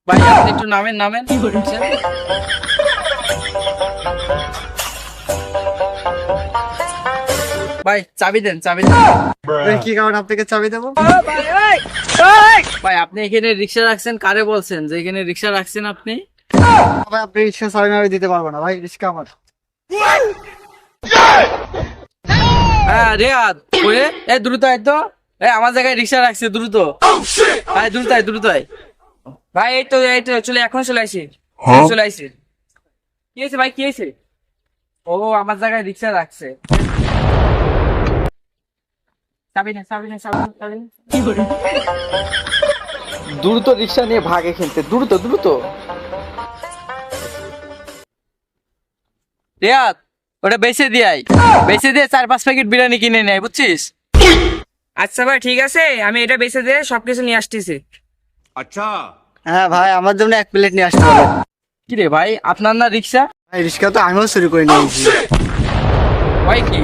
ভাই আপনি একটু নামেন নামেন। ভাই চাবি দেন চাবি দেন। কি কারণ আপনাকে চাবি দেবো? ভাই আপনি এখানে রিক্সা রাখছেন, কারে বলছেন যে এখানে রিক্সা রাখছেন আপনি? ভাই আপনি রিক্সা চালান, আমি দিতে পারবো না ভাই, রিক্সা আমার। হ্যাঁ রেয়াদ ওরে, দ্রুত আয় তো। আমার জায়গায় রিক্সা রাখছে, দ্রুত আয়, দ্রুত আয়, দ্রুত আয়। ভাই এই তো চলে, এখন চলে আসি, চলে আসি। কি হয়েছে ভাই, কি হয়েছে? ও আমার জায়গায় রিক্সা রাখছে। চাবি না, চাবি না, চাবি না, চাবি না। দ্রুত রিক্সা নিয়ে ভাগে খেলতে, দ্রুত দ্রুত। রিয়াদ ওটা বেচে দিয়ে 4-5 প্যাকেট বিরিয়ানি কিনে নেয়, বুঝছিস? আচ্ছা ভাই ঠিক আছে, আমি এটা বেচে দিয়ে সবকিছু নিয়ে আসতেছি। হ্যাঁ ভাই, আমার জন্য 1 প্লেট নিয়ে আসতে হবে। কি রে ভাই, আপনার না রিক্সা? ভাই রিক্সা তো আমিও চুরি করে নিয়েছি। ভাই কি